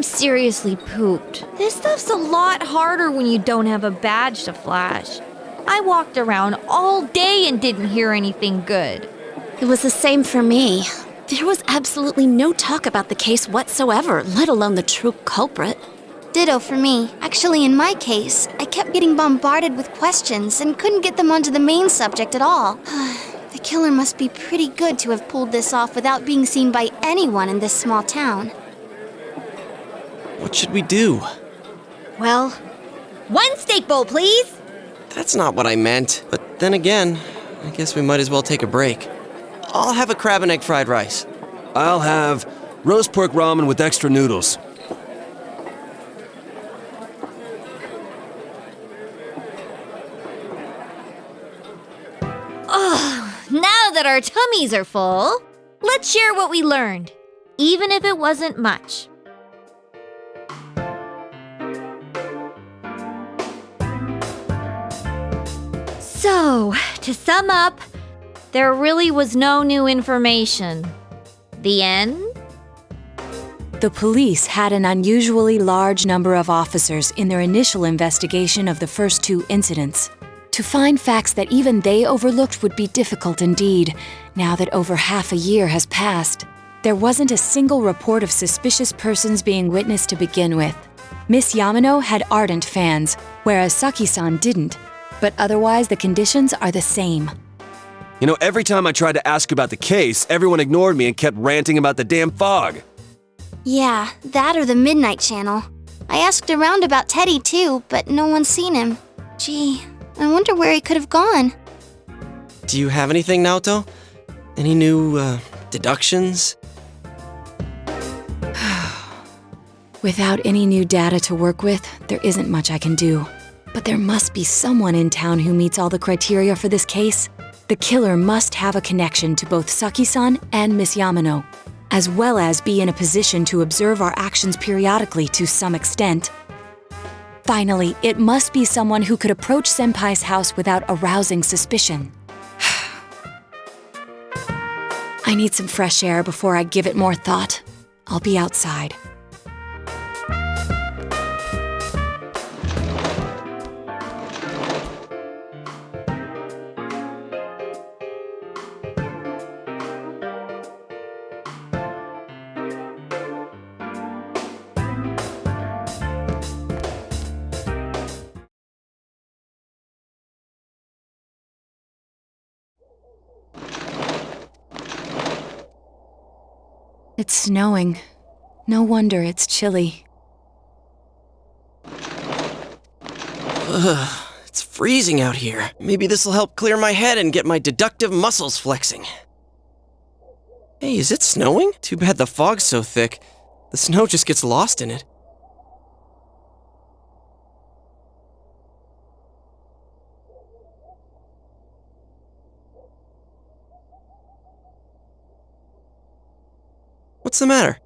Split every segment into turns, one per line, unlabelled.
I'm seriously pooped. This stuff's a lot harder when you don't have a badge to flash. I walked around all day and didn't hear anything good.
It was the same for me. There was absolutely no talk about the case whatsoever, let alone the true culprit.
Ditto for me. Actually, in my case, I kept getting bombarded with questions and couldn't get them onto the main subject at all. The killer must be pretty good to have pulled this off without being seen by anyone in this small town.
What should we do?
Well, 1 steak bowl, please.
That's not what I meant. But then again, I guess we might as well take a break. I'll have a crab and egg fried rice.
I'll have roast pork ramen with extra noodles.
Now that our tummies are full, let's share what we learned, even if it wasn't much. So, to sum up, there really was no new information. The end?
The police had an unusually large number of officers in their initial investigation of the first 2 incidents. To find facts that even they overlooked would be difficult indeed, now that over half a year has passed. There wasn't a single report of suspicious persons being witnessed to begin with. Miss Yamano had ardent fans, whereas Saki-san didn't. But otherwise, the conditions are the same.
You know, every time I tried to ask about the case, everyone ignored me and kept ranting about the damn fog.
Yeah, that or the Midnight Channel. I asked around about Teddy too, but no one's seen him. Gee, I wonder where he could have gone.
Do you have anything, Naoto? Any new, deductions?
Without any new data to work with, there isn't much I can do. But there must be someone in town who meets all the criteria for this case. The killer must have a connection to both Saki-san and Miss Yamano, as well as be in a position to observe our actions periodically to some extent. Finally, it must be someone who could approach Senpai's house without arousing suspicion. I need some fresh air before I give it more thought. I'll be outside. It's snowing. No wonder it's chilly.
Ugh, it's freezing out here. Maybe this'll help clear my head and get my deductive muscles flexing. Hey, is it snowing? Too bad the fog's so thick. The snow just gets lost in it. What's the matter?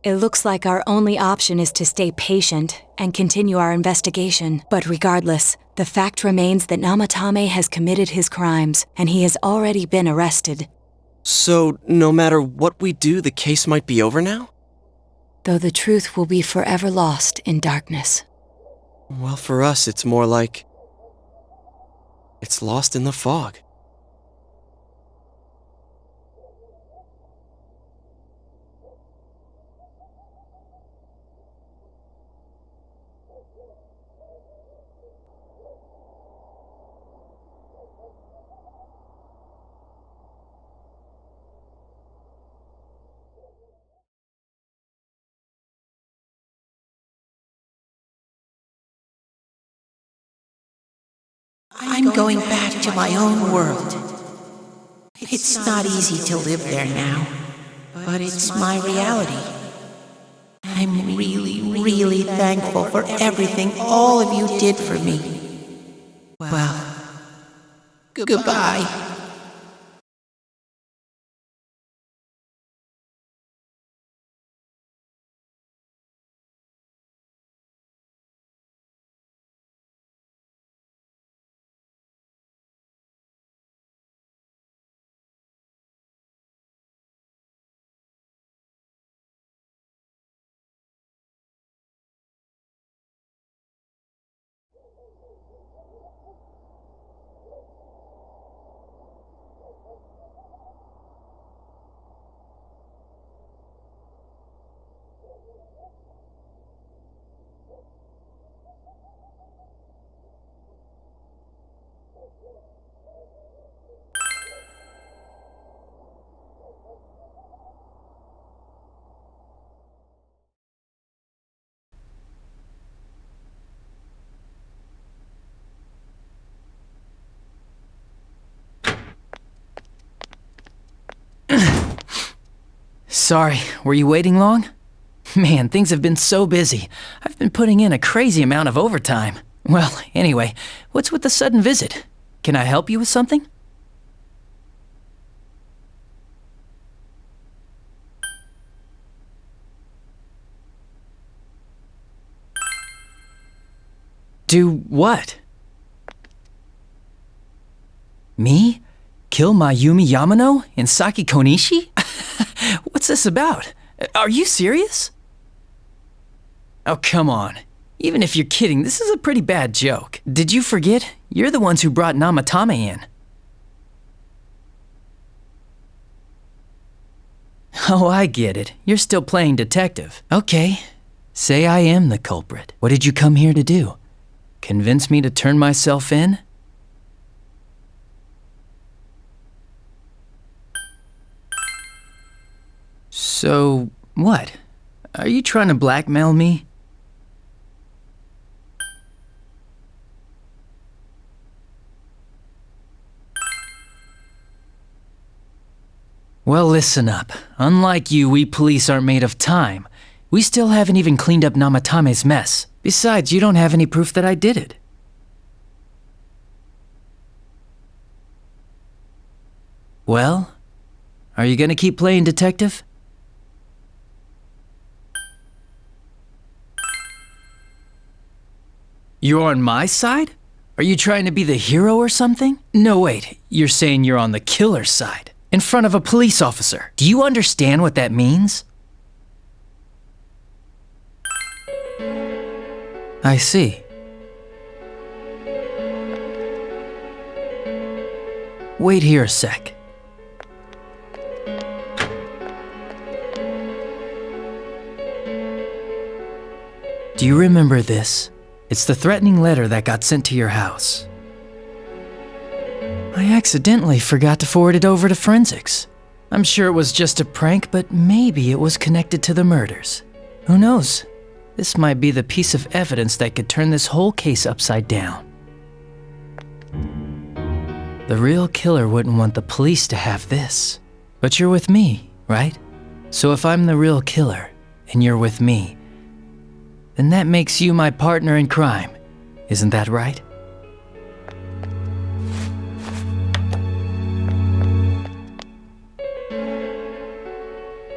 It looks like our only option is to stay patient and continue our investigation. But regardless, the fact remains that Namatame has committed his crimes, and he has already been arrested.
So, no matter what we do, the case might be over now?
Though the truth will be forever lost in darkness.
Well, for us, it's more like... it's lost in the fog.
I'm going back to my own world. It's not easy to live there now, but it's my reality. I'm really, really thankful for everything all of you did for me. Well, goodbye.
Sorry, were you waiting long? Man, things have been so busy. I've been putting in a crazy amount of overtime. Well, anyway, what's with the sudden visit? Can I help you with something? Do what? Me? Kill Mayumi Yamano and Saki Konishi? What's this about? Are you serious? Oh, come on. Even if you're kidding, this is a pretty bad joke. Did you forget? You're the ones who brought Namatame in. Oh, I get it. You're still playing detective. Okay. Say I am the culprit. What did you come here to do? Convince me to turn myself in? So, what? Are you trying to blackmail me? Well, listen up. Unlike you, we police aren't made of time. We still haven't even cleaned up Namatame's mess. Besides, you don't have any proof that I did it. Well, are you gonna keep playing detective? You're on my side? Are you trying to be the hero or something? No, wait. You're saying you're on the killer's side. In front of a police officer. Do you understand what that means? I see. Wait here a sec. Do you remember this? It's the threatening letter that got sent to your house. I accidentally forgot to forward it over to forensics. I'm sure it was just a prank, but maybe it was connected to the murders. Who knows? This might be the piece of evidence that could turn this whole case upside down. The real killer wouldn't want the police to have this. But you're with me, right? So if I'm the real killer, and you're with me, then that makes you my partner in crime. Isn't that right?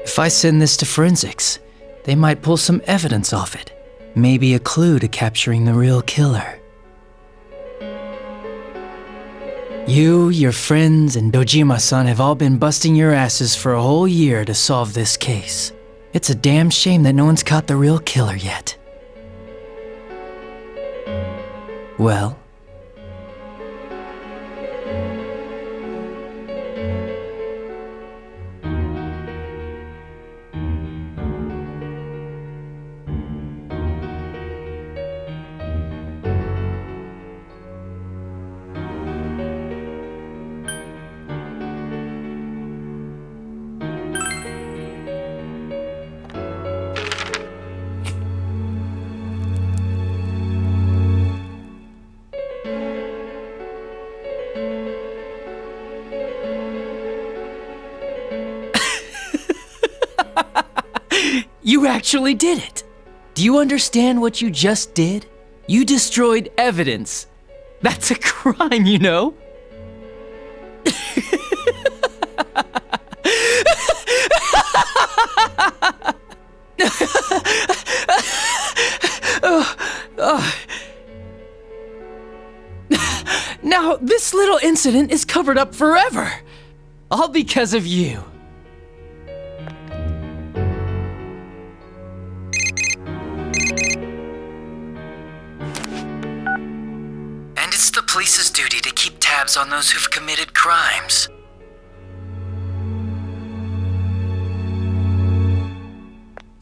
If I send this to forensics, They might pull some evidence off it. Maybe a clue to capturing the real killer. You, your friends, and Dojima-san have all been busting your asses for a whole year to solve this case. It's a damn shame that no one's caught the real killer yet. Well, you actually did it! Do you understand what you just did? You destroyed evidence. That's a crime, you know? Now, this little incident is covered up forever. All because of you.
And it's the police's duty to keep tabs on those who've committed crimes.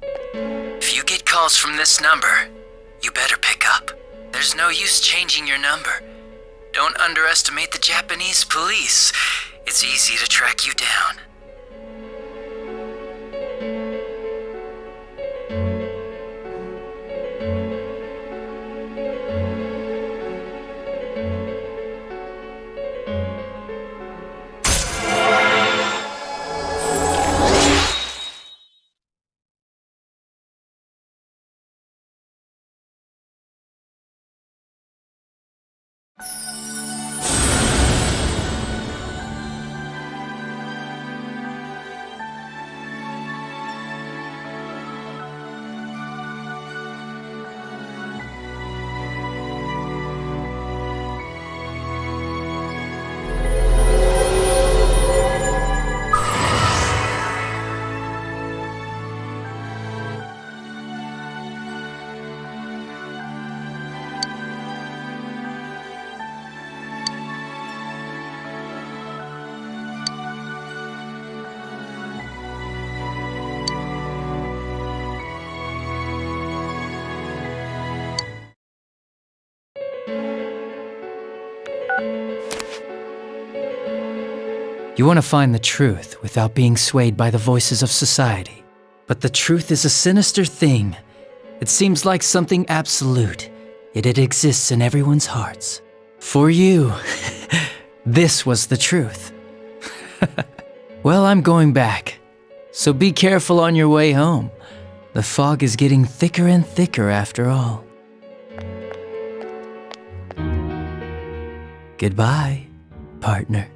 If you get calls from this number, you better pick up. There's no use changing your number. Don't underestimate the Japanese police. It's easy to track you down.
You want to find the truth without being swayed by the voices of society. But the truth is a sinister thing. It seems like something absolute, yet it exists in everyone's hearts. For you, this was the truth. Well, I'm going back, so be careful on your way home. The fog is getting thicker and thicker after all. Goodbye, partner.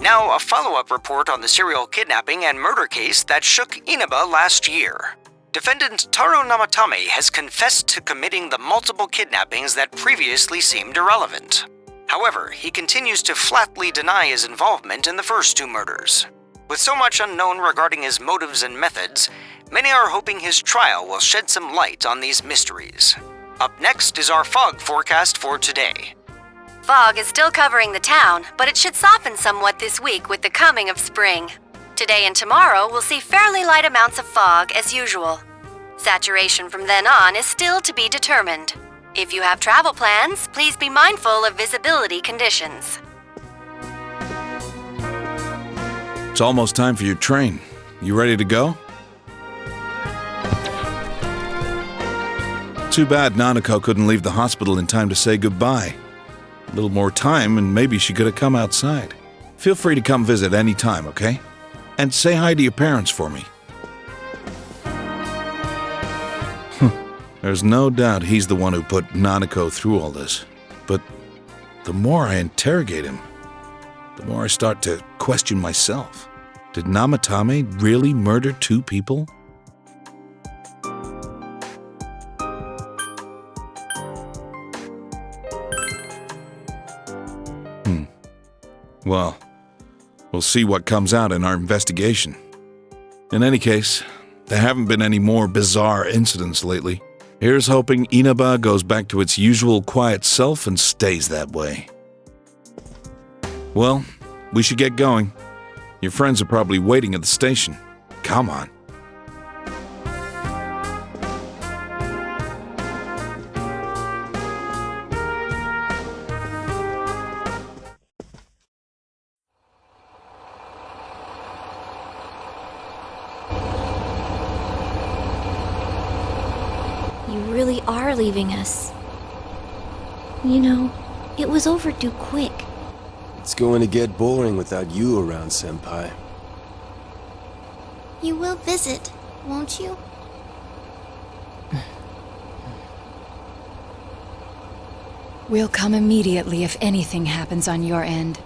Now, a follow-up report on the serial kidnapping and murder case that shook Inaba last year. Defendant Taro Namatame has confessed to committing the multiple kidnappings that previously seemed irrelevant. However, he continues to flatly deny his involvement in the first two murders. With so much unknown regarding his motives and methods, many are hoping his trial will shed some light on these mysteries. Up next is our fog forecast for today.
Fog is still covering the town, but it should soften somewhat this week with the coming of spring. Today and tomorrow will see fairly light amounts of fog as usual. Saturation from then on is still to be determined. If you have travel plans, please be mindful of visibility conditions.
It's almost time for your train. You ready to go? Too bad Nanako couldn't leave the hospital in time to say goodbye. A little more time and maybe she could have come outside. Feel free to come visit any time, okay? And say hi to your parents for me. There's no doubt he's the one who put Nanako through all this. But the more I interrogate him, the more I start to question myself. Did Namatame really murder 2 people? Well, we'll see what comes out in our investigation. In any case, there haven't been any more bizarre incidents lately. Here's hoping Inaba goes back to its usual quiet self and stays that way. Well, we should get going. Your friends are probably waiting at the station. Come on.
You really are leaving us. You know, it was overdue quick.
It's going to get boring without you around, Senpai.
You will visit, won't you?
We'll come immediately if anything happens on your end.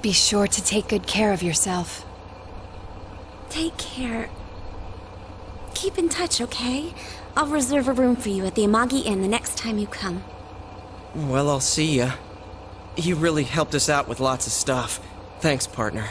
Be sure to take good care of yourself.
Take care. Keep in touch, okay? I'll reserve a room for you at the Amagi Inn the next time you come.
Well, I'll see ya. You really helped us out with lots of stuff. Thanks, partner.